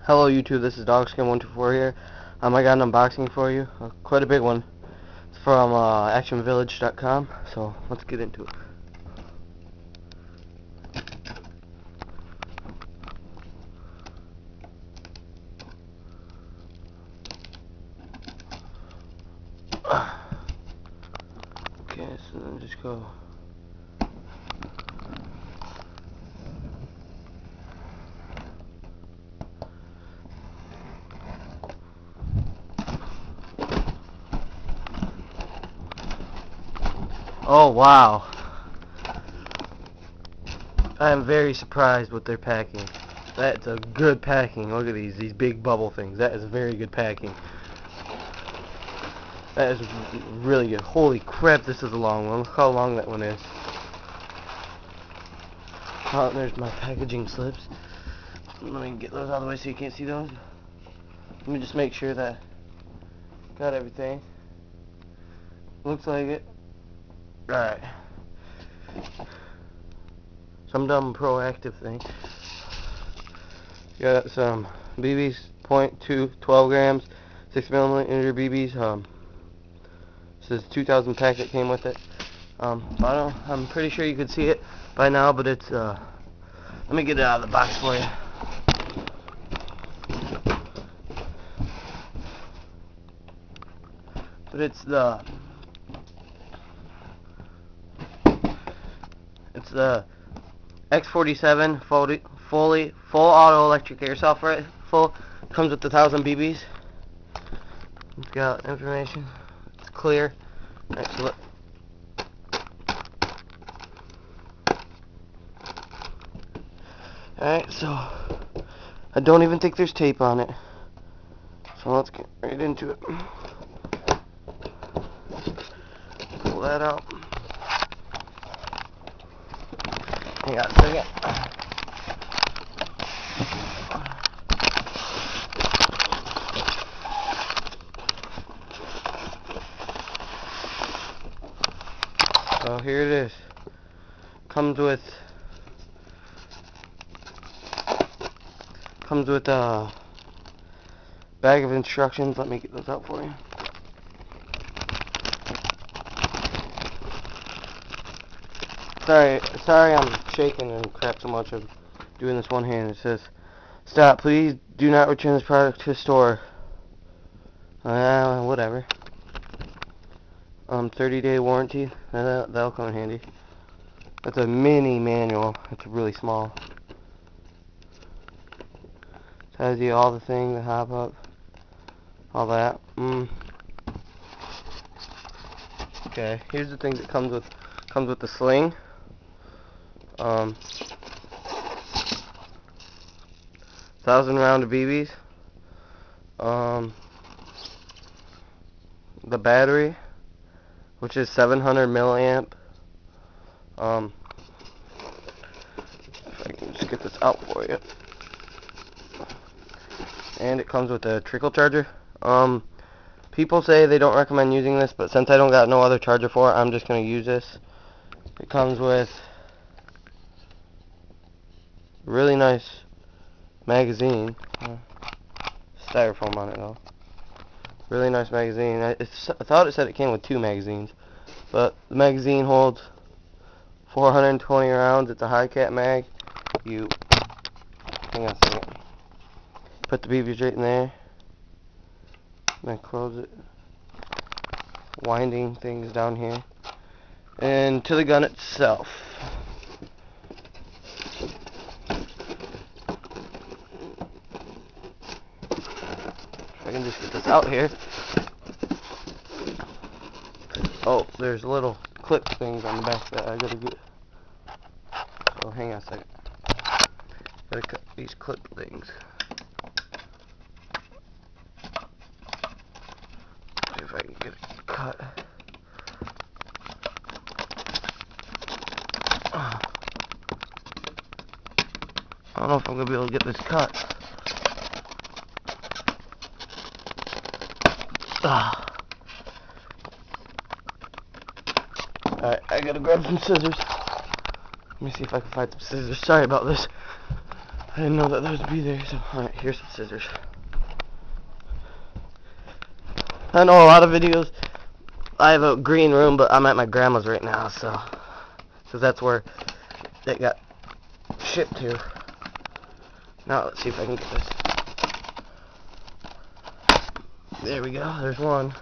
Hello YouTube, this is DogSkin124 here. I got an unboxing for you, quite a big one. It's from actionvillage.com, so let's get into it. Okay, so then just go. Oh wow, I am very surprised with their packing. That's a good packing. Look at these big bubble things. That is very good packing. That is really good. Holy crap, this is a long one. Look how long that one is. Oh, there's my packaging slips. Let me get those out of the way so you can't see those. Let me just make sure that got everything. Looks like it. Alright. Some dumb proactive thing. Got some BBs, .2, 12 grams, 6mm BBs. This is 2,000 pack that came with it. I'm pretty sure you could see it by now, but it's let me get it out of the box for you. But it's the X47 full auto electric airsoft rifle. Comes with 1,000 BBs. It's got information. It's clear. Excellent. Alright, so I don't even think there's tape on it. So let's get right into it. Pull that out. Hang on a second. So here it is. Comes with a bag of instructions. Let me get those out for you. Sorry I'm shaking and crap so much. I'm doing this one hand. It says, "Stop, please do not return this product to store." Whatever. 30-day warranty. That'll come in handy. That's a mini manual. It's really small. Tells you all the things that hop up, all that. Okay, here's the things that comes with the sling. 1,000 round of BBs. The battery, which is 700 milliamp. If I can just get this out for you. And it comes with a trickle charger. People say they don't recommend using this, but since I don't got no other charger for it, I'm just gonna use this. It comes with a really nice magazine. Styrofoam on it though. Really nice magazine. I thought it said it came with 2 magazines, but the magazine holds 420 rounds. It's a high cap mag. Hang on a second. Put the BBs right in there, then close it. Winding things down here, and to the gun itself. If I can just get this out here. Oh, there's little clip things on the back that I gotta get. So hang on a second. Gotta cut these clip things. See if I can get it cut. I don't know if I'm gonna be able to get this cut. Alright, I gotta grab some scissors. Let me see if I can find some scissors. Sorry about this. I didn't know that those would be there, so alright, here's some scissors. I know a lot of videos, I have a green room, but I'm at my grandma's right now, so, because that's where it got shipped to. Now, let's see if I can get this. There we go, there's one.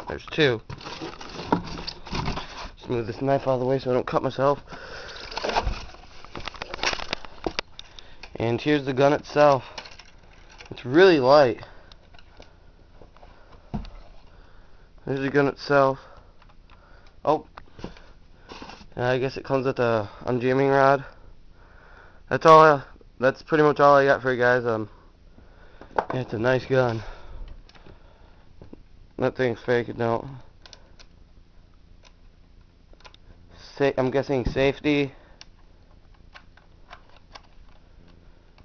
There's two. Just move this knife out of the way so I don't cut myself. And here's the gun itself. It's really light. There's the gun itself. Oh, I guess it comes with a unjamming rod. That's pretty much all I got for you guys. Yeah, it's a nice gun. That thing's fake. No. I'm guessing safety.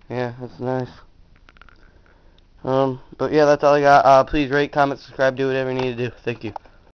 Yeah, that's nice. But yeah, that's all I got. Please rate, comment, subscribe, do whatever you need to do. Thank you.